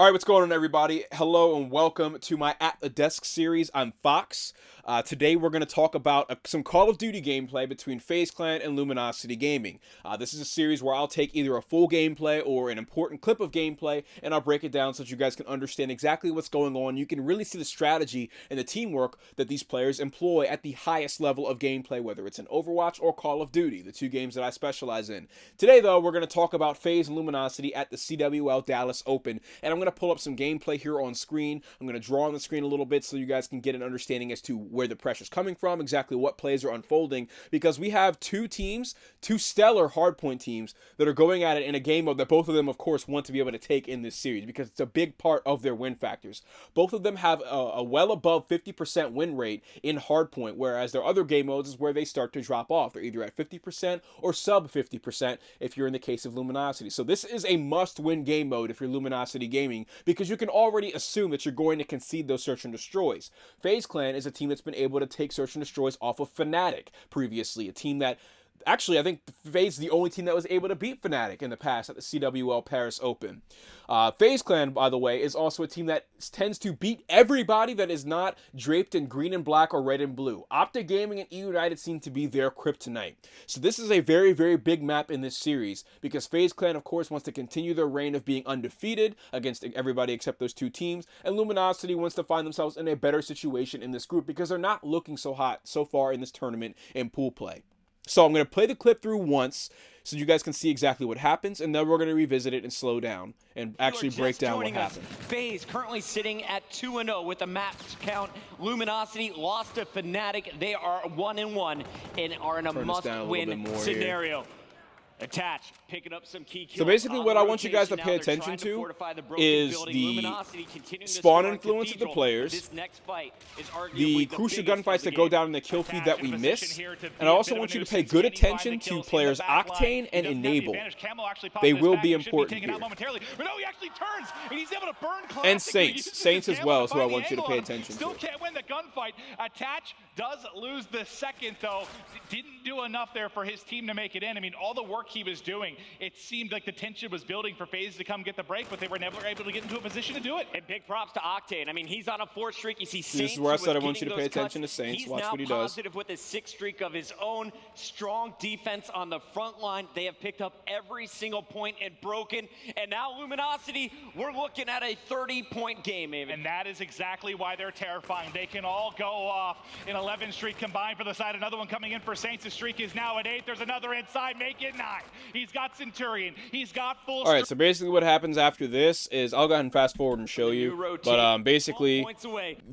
All right, what's going on, everybody? Hello and welcome to my At the Desk series. I'm Fox. Today we're going to talk about some Call of Duty gameplay between FaZe Clan and Luminosity Gaming. This is a series where I'll take either a full gameplay or an important clip of gameplay, and I'll break it down so that you guys can understand exactly what's going on. You can really see the strategy and the teamwork that these players employ at the highest level of gameplay, whether it's in Overwatch or Call of Duty, the two games that I specialize in. Today, though, we're going to talk about FaZe and Luminosity at the CWL Dallas Open, and I'm going to pull up some gameplay here on screen. I'm going to draw on the screen a little bit so you guys can get an understanding as to where the pressure's coming from, exactly what plays are unfolding, because we have two teams, two stellar hardpoint teams that are going at it in a game mode that both of them, of course, want to be able to take in this series because it's a big part of their win factors. Both of them have a well above 50% win rate in hardpoint, whereas their other game modes is where they start to drop off. They're either at 50% or sub 50% if you're in the case of Luminosity. So this is a must-win game mode if you're Luminosity Gaming, because you can already assume that you're going to concede those search and destroys. FaZe Clan is a team that's been able to take search and destroys off of Fnatic previously, a team that actually, I think FaZe is the only team that was able to beat Fnatic in the past at the CWL Paris Open. FaZe Clan, by the way, is also a team that tends to beat everybody that is not draped in green and black or red and blue. Optic Gaming and E United seem to be their kryptonite. So this is a very, very big map in this series because FaZe Clan, of course, wants to continue their reign of being undefeated against everybody except those two teams, and Luminosity wants to find themselves in a better situation in this group because they're not looking so hot so far in this tournament in pool play. So I'm going to play the clip through once so you guys can see exactly what happens, and then we're going to revisit it and slow down and actually break down what happened. FaZe currently sitting at 2-0 with a match count. Luminosity lost to Fnatic. They are 1-1 and are in a must-win scenario. Attach, picking up some key kills. So basically what I want you guys to pay attention to is the spawn influence of the players, the crucial gunfights that go down in the kill feed that we miss, and I also want you to pay good attention to players Octane and Enable. They will be important here. And Saints. Saints as well is who I want you to pay attention to. Still can't win the gunfight. Attach does lose the second, though. Didn't do enough there for his team to make it in. I mean, all the work he was doing, it seemed like the tension was building for FaZe to come get the break, but they were never able to get into a position to do it. And big props to Octane. I mean, he's on a 4th streak. You see Saints. This is where I said I want you to pay attention to Saints. Watch what he does. He's now positive with a 6th streak of his own. Strong defense on the front line. They have picked up every single point and broken. And now Luminosity, we're looking at a 30-point game, even. And that is exactly why they're terrifying. They can all go off. An 11 streak combined for the side. Another one coming in for Saints. The streak is now at 8. There's another inside. Make it 9. He's got Centurion. He's got full. All right, so basically what happens after this is I'll go ahead and fast forward and show you. But basically,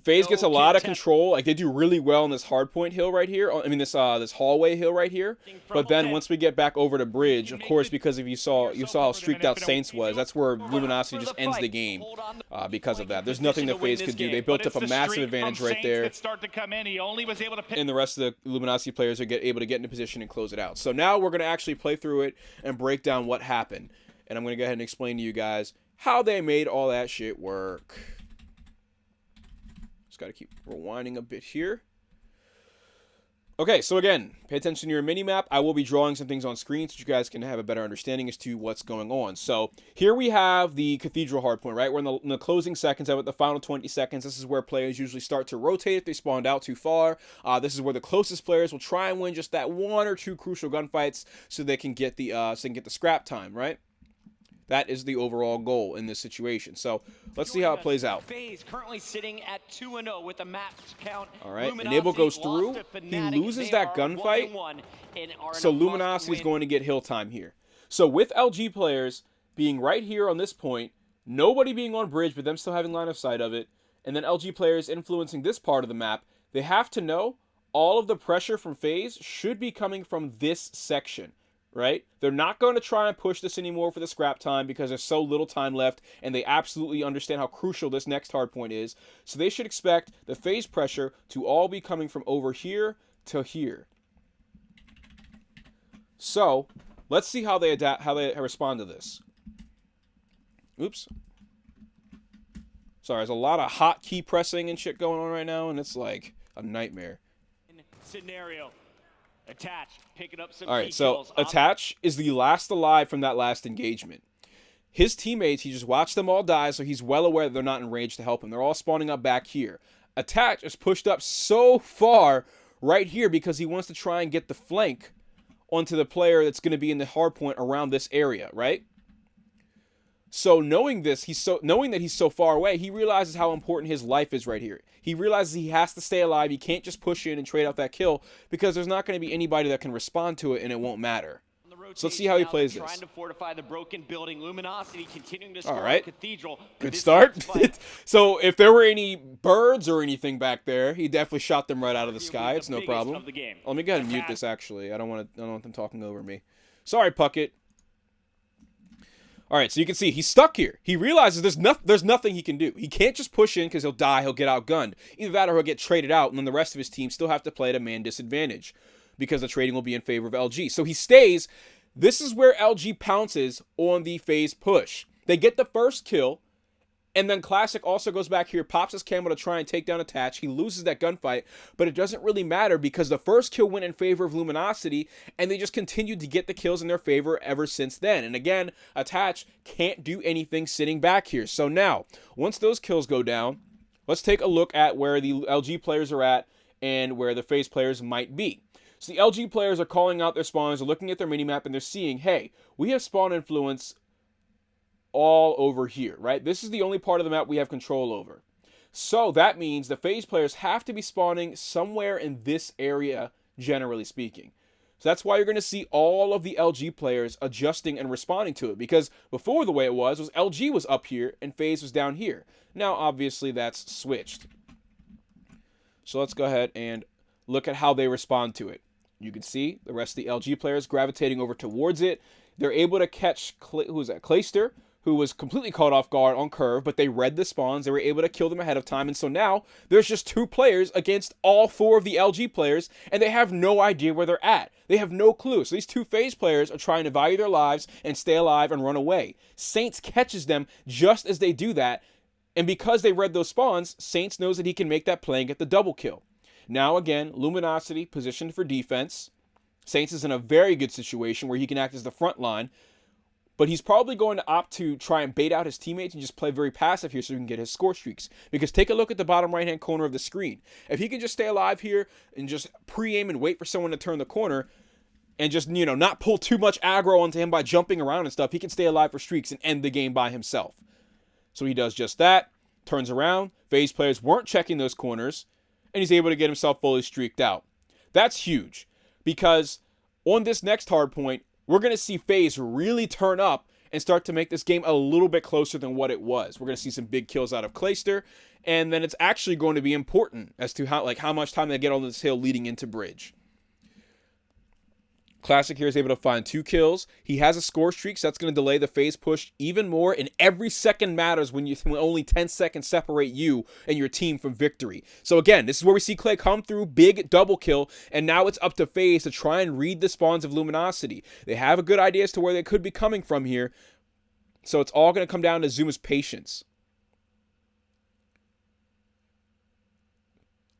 FaZe gets a lot of control. Like, they do really well on this hardpoint hill right here. I mean, this hallway hill right here. But then once we get back over to bridge, of course, because if you saw how streaked out Saints was, that's where Luminosity just ends the game because of that. There's nothing that FaZe could do. They built up a massive advantage right there. And the rest of the Luminosity players are able to get into position and close it out. So now we're going to actually play through it and break down what happened. And I'm going to go ahead and explain to you guys how they made all that shit work. Just got to keep rewinding a bit here. Okay, so again, pay attention to your mini-map. I will be drawing some things on screen so you guys can have a better understanding as to what's going on. So here we have the Cathedral hardpoint, right? We're in the closing seconds of it, the final 20 seconds. This is where players usually start to rotate if they spawned out too far. This is where the closest players will try and win just that 1 or 2 crucial gunfights so they can get the scrap time, right? That is the overall goal in this situation. So let's see how it plays out. FaZe currently sitting at 2-0 with a match count. All right, Enable goes through. He loses that gunfight. So Luminosity is going to get hill time here. So with LG players being right here on this point, nobody being on bridge, but them still having line of sight of it, and then LG players influencing this part of the map, they have to know all of the pressure from FaZe should be coming from this section. Right? They're not going to try and push this anymore for the scrap time because there's so little time left, and they absolutely understand how crucial this next hardpoint is. So they should expect the FaZe pressure to all be coming from over here to here. So let's see how they respond to this. Oops. Sorry, there's a lot of hotkey pressing and shit going on right now, and it's like a nightmare. Scenario. Attach, picking up some. All right, so Attach is the last alive from that last engagement. his teammates, he just watched them all die, so he's well aware that they're not in range to help him. They're all spawning up back here. Attach is pushed up so far right here because he wants to try and get the flank onto the player that's going to be in the hard point around this area, right? So knowing this, knowing that he's so far away, he realizes how important his life is right here. He realizes he has to stay alive. He can't just push in and trade out that kill because there's not going to be anybody that can respond to it, and it won't matter. So let's see how he plays this. Trying to fortify the broken building. Luminosity continuing to score Cathedral. Good start. So if there were any birds or anything back there, he definitely shot them right out of the sky. It's no problem. Let me go ahead and mute this. Actually, I don't want them talking over me. Sorry, Puckett. All right, so you can see he's stuck here. He realizes there's nothing he can do. He can't just push in because he'll die. He'll get outgunned. Either that or he'll get traded out, and then the rest of his team still have to play at a man disadvantage because the trading will be in favor of LG. So he stays. This is where LG pounces on the FaZe push. They get the first kill, and then Classic also goes back here, pops his camo to try and take down Attach. He loses that gunfight, but it doesn't really matter because the first kill went in favor of Luminosity, and they just continued to get the kills in their favor ever since then. And again, Attach can't do anything sitting back here. So now, once those kills go down, let's take a look at where the LG players are at and where the FaZe players might be. So the LG players are calling out their spawns, they're looking at their minimap, and they're seeing, hey, we have spawn influence all over here, right? This is the only part of the map we have control over. So that means the FaZe players have to be spawning somewhere in this area, generally speaking. So that's why you're going to see all of the LG players adjusting and responding to it, because before the way it was LG was up here and FaZe was down here. Now, obviously, that's switched. So let's go ahead and look at how they respond to it. You can see the rest of the LG players gravitating over towards it. They're able to catch, Clayster, who was completely caught off guard on curve, but they read the spawns. They were able to kill them ahead of time, and so now there's just 2 players against all 4 of the LG players, and they have no idea where they're at. They have no clue. So these 2 FaZe players are trying to value their lives and stay alive and run away. Saints catches them just as they do that, and because they read those spawns, Saints knows that he can make that play and get the double kill. Now, again, Luminosity positioned for defense. Saints is in a very good situation where he can act as the front line, but he's probably going to opt to try and bait out his teammates and just play very passive here so he can get his score streaks. Because take a look at the bottom right-hand corner of the screen. If he can just stay alive here and just pre-aim and wait for someone to turn the corner and just, not pull too much aggro onto him by jumping around and stuff, he can stay alive for streaks and end the game by himself. So he does just that, turns around. FaZe players weren't checking those corners, and he's able to get himself fully streaked out. That's huge, because on this next hard point, we're going to see FaZe really turn up and start to make this game a little bit closer than what it was. We're going to see some big kills out of Clayster, and then it's actually going to be important as to how much time they get on this hill leading into bridge. Classic here is able to find 2 kills. He has a score streak, so that's going to delay the FaZe push even more, and every second matters when only 10 seconds separate you and your team from victory. So again, this is where we see Clay come through, big double kill, and now it's up to FaZe to try and read the spawns of Luminosity. They have a good idea as to where they could be coming from here, so it's all going to come down to Zuma's patience.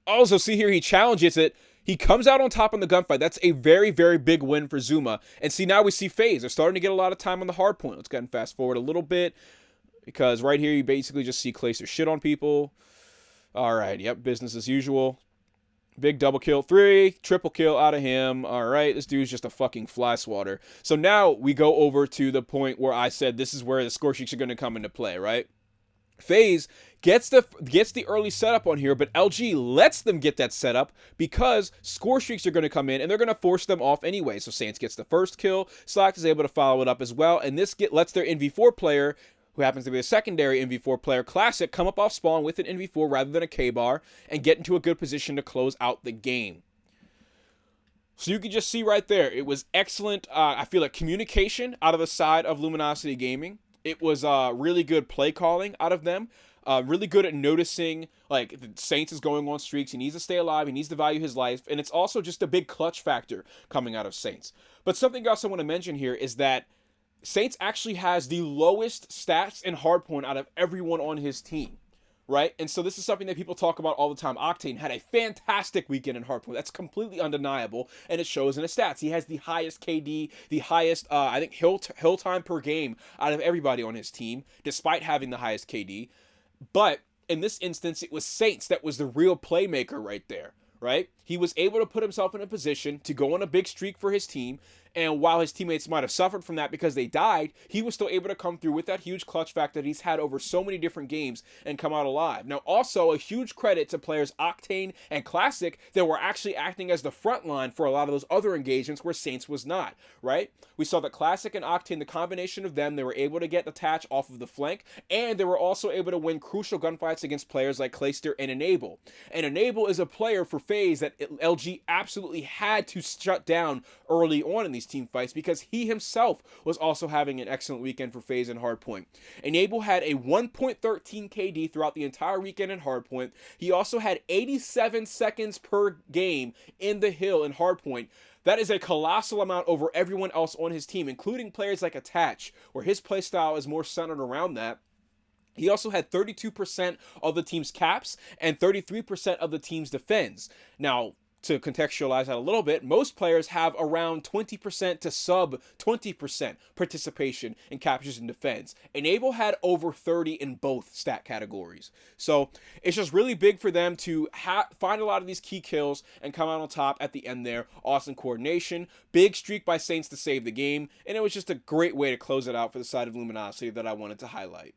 Also, see here, he challenges it. He comes out on top in the gunfight. That's a very, very big win for Zuma. And see, now we see FaZe. They're starting to get a lot of time on the hard point. Let's go ahead and fast forward a little bit, because right here you basically just see Clayster shit on people. All right, yep, business as usual. Big double kill. 3, triple kill out of him. All right, this dude's just a fucking fly swatter. So now we go over to the point where I said this is where the score sheets are going to come into play, right? FaZe gets the early setup on here, but LG lets them get that setup because score streaks are going to come in and they're going to force them off anyway. So Saints gets the first kill, Slack is able to follow it up as well, and this lets their NV4 player, who happens to be a secondary NV4 player, Classic, come up off spawn with an NV4 rather than a K-bar and get into a good position to close out the game. So you can just see right there, it was excellent, I feel like, communication out of the side of Luminosity Gaming. It was really good play calling out of them. Really good at noticing, like, the Saints is going on streaks. He needs to stay alive. He needs to value his life. And it's also just a big clutch factor coming out of Saints. But something else I want to mention here is that Saints actually has the lowest stats in hardpoint out of everyone on his team. right? And so this is something that people talk about all the time. Octane had a fantastic weekend in Hardpoint. That's completely undeniable, and it shows in his stats. He has the highest KD, the highest, I think, hill time per game out of everybody on his team, despite having the highest KD. But in this instance, it was Saints that was the real playmaker right there, right? He was able to put himself in a position to go on a big streak for his team, and while his teammates might have suffered from that because they died, he was still able to come through with that huge clutch factor that he's had over so many different games and come out alive. Now, also a huge credit to players Octane and Classic that were actually acting as the front line for a lot of those other engagements where Saints was not, right? We saw that Classic and Octane, the combination of them, they were able to get the Attach off of the flank, and they were also able to win crucial gunfights against players like Clayster and Enable. And Enable is a player for FaZe that LG absolutely had to shut down early on in these team fights because he himself was also having an excellent weekend for FaZe in Hardpoint. Enable had a 1.13 KD throughout the entire weekend in Hardpoint. He also had 87 seconds per game in the hill in Hardpoint. That is a colossal amount over everyone else on his team, including players like Attach, where his playstyle is more centered around that. He also had 32% of the team's caps and 33% of the team's defends. Now, to contextualize that a little bit, most players have around 20% to sub 20% participation in captures and defense. Enable had over 30 in both stat categories. So it's just really big for them to find a lot of these key kills and come out on top at the end there. Awesome coordination, big streak by Saints to save the game, and it was just a great way to close it out for the side of Luminosity that I wanted to highlight.